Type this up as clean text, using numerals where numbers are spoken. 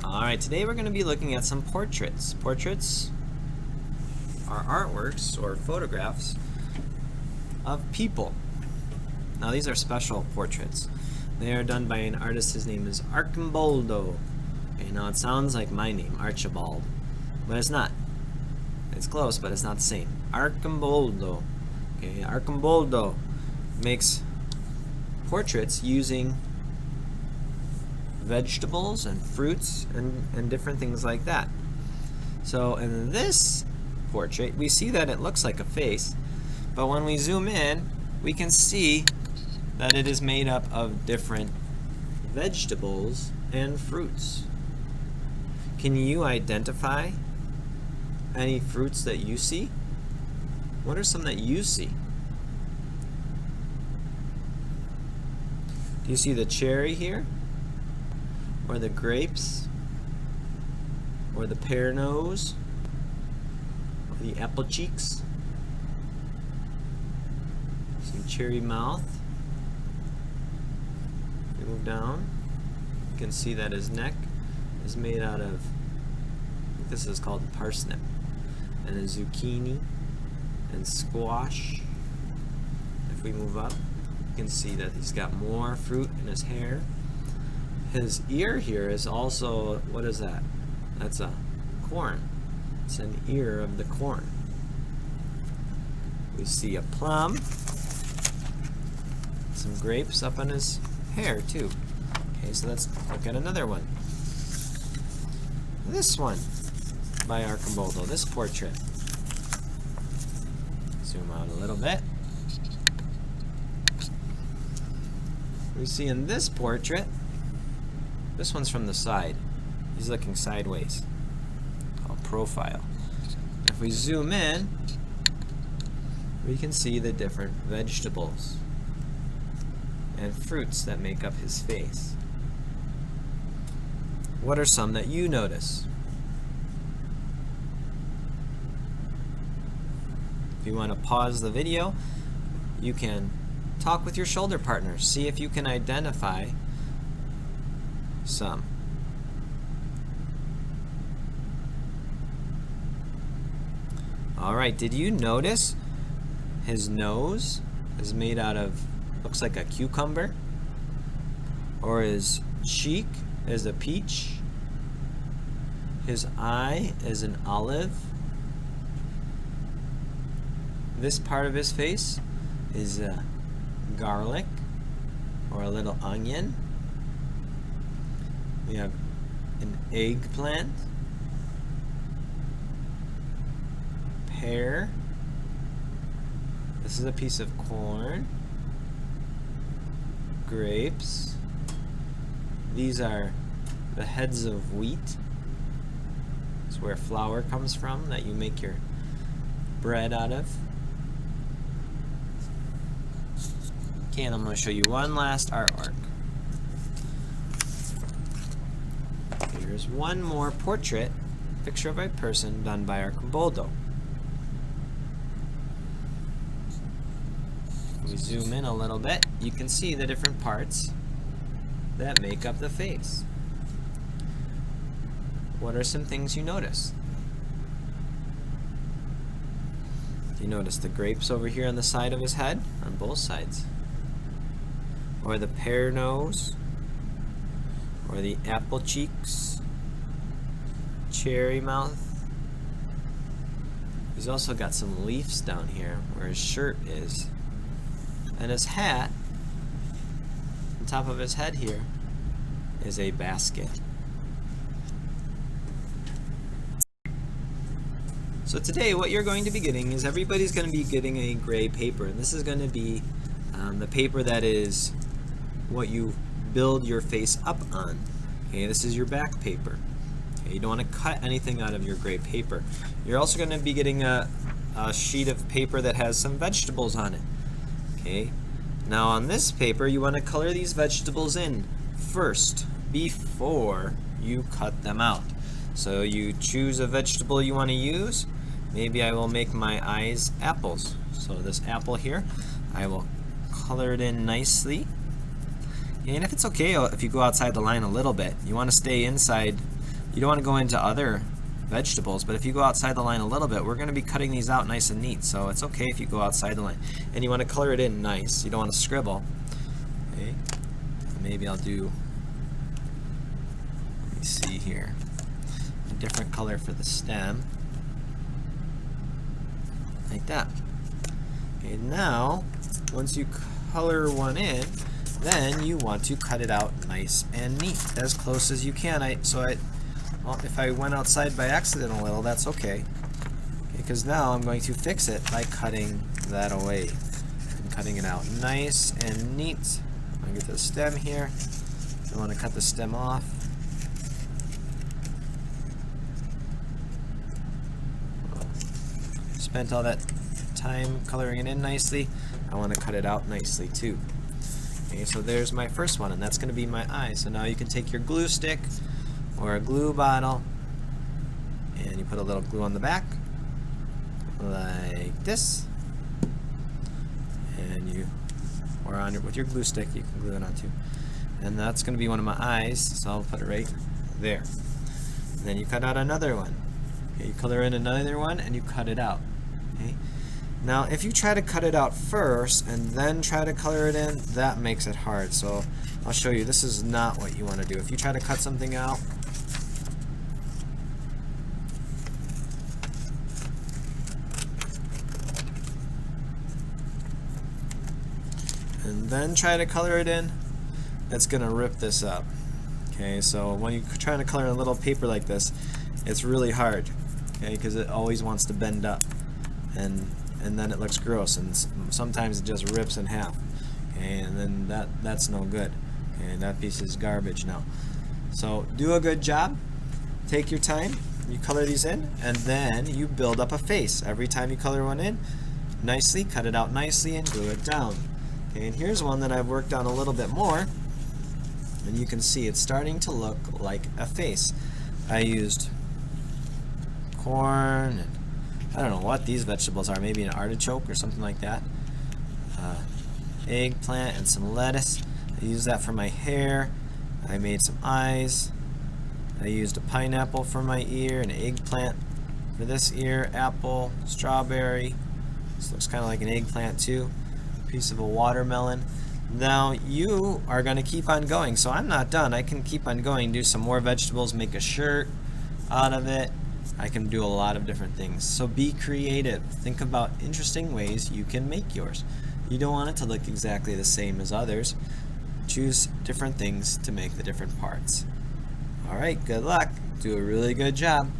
Alright, today we're going to be looking at some portraits. Portraits are artworks or photographs of people. Now these are special portraits. They are done by an artist. His name is Arcimboldo. Okay, now it sounds like my name, Archibald, but it's not. It's close, but it's not the same. Arcimboldo. Okay, Arcimboldo makes portraits using vegetables and fruits and different things like that. So in this portrait, we see that it looks like a face, but when we zoom in, we can see that it is made up of different vegetables and fruits. Can you identify any fruits that you see? What are some that you see? Do you see the cherry here? Or the grapes? Or the pear nose? Or the apple cheeks? Some cherry mouth. If we move down, you can see that his neck is made out of, this is called parsnip, and a zucchini and squash. If we move up, you can see that he's got more fruit in his hair. His ear here is also, what is that? That's a corn. It's an ear of the corn. We see a plum, some grapes up on his hair too. Okay, so let's look at another one. This one by Arcimboldo, this portrait. Zoom out a little bit. We see in this portrait, this one's from the side. He's looking sideways, called profile. If we zoom in, we can see the different vegetables and fruits that make up his face. What are some that you notice? If you want to pause the video, you can talk with your shoulder partner. See if you can identify some. Alright, did you notice his nose is made out of, looks like a cucumber? Or his cheek is a peach? His eye is an olive? This part of his face is garlic or a little onion. We have an eggplant, pear, this is a piece of corn, grapes, these are the heads of wheat. It's where flour comes from that you make your bread out of. Okay, and I'm going to show you one last artwork. Here's one more portrait, picture of a person done by Arcimboldo. If we zoom in a little bit, you can see the different parts that make up the face. What are some things you notice? Do you notice the grapes over here on the side of his head? On both sides. Or the pear nose? Or the apple cheeks? Cherry mouth? He's also got some leaves down here where his shirt is. And his hat, on top of his head here, is a basket. So today what you're going to be getting is everybody's going to be getting a gray paper. And this is going to be the paper that is what you build your face up on. Okay, this is your back paper. Okay, you don't want to cut anything out of your gray paper. You're also going to be getting a sheet of paper that has some vegetables on it. Okay, now on this paper you want to color these vegetables in first before you cut them out. So you choose a vegetable you want to use. Maybe I will make my eyes apples. So this apple here, I will color it in nicely. And if it's okay, if you go outside the line a little bit, you want to stay inside You don't want to go into other vegetables, but if you go outside the line a little bit, we're going to be cutting these out nice and neat, so it's okay if you go outside the line. And you want to color it in nice. You don't want to scribble. Okay. Maybe I'll do, let me see here, a different color for the stem. Like that. Okay, now, once you color one in, then you want to cut it out nice and neat, as close as you can. Well, if I went outside by accident a little, that's okay. Because now I'm going to fix it by cutting that away. I'm cutting it out nice and neat. I'm going to get to the stem here. I want to cut the stem off. Spent all that time coloring it in nicely. I want to cut it out nicely too. Okay, so there's my first one, and that's going to be my eye. So now you can take your glue stick or a glue bottle, and you put a little glue on the back, like this, and or on with your glue stick, you can glue it on too. And that's going to be one of my eyes, so I'll put it right there. And then you cut out another one. Okay, you color in another one, and you cut it out. Okay. Now, if you try to cut it out first and then try to color it in, that makes it hard. So I'll show you. This is not what you want to do. If you try to cut something out, and then try to color it in, it's going to rip this up. Okay, so when you're trying to color in a little paper like this, it's really hard, okay, because it always wants to bend up, and then it looks gross, and sometimes it just rips in half. Okay, and then that's no good. Okay, that piece is garbage now. So do a good job. Take your time. You color these in, and then you build up a face. Every time you color one in, nicely, cut it out nicely, and glue it down. Okay, and here's one that I've worked on a little bit more, and you can see it's starting to look like a face. I used corn, and I don't know what these vegetables are, maybe an artichoke or something like that. Eggplant and some lettuce. I used that for my hair. I made some eyes. I used a pineapple for my ear, an eggplant for this ear, apple, strawberry. This looks kind of like an eggplant too. A piece of a watermelon. Now you are going to keep on going, so I'm not done. I can keep on going, do some more vegetables, make a shirt out of it. I can do a lot of different things. So be creative. Think about interesting ways you can make yours. You don't want it to look exactly the same as others. Choose different things to make the different parts. Alright, good luck. Do a really good job.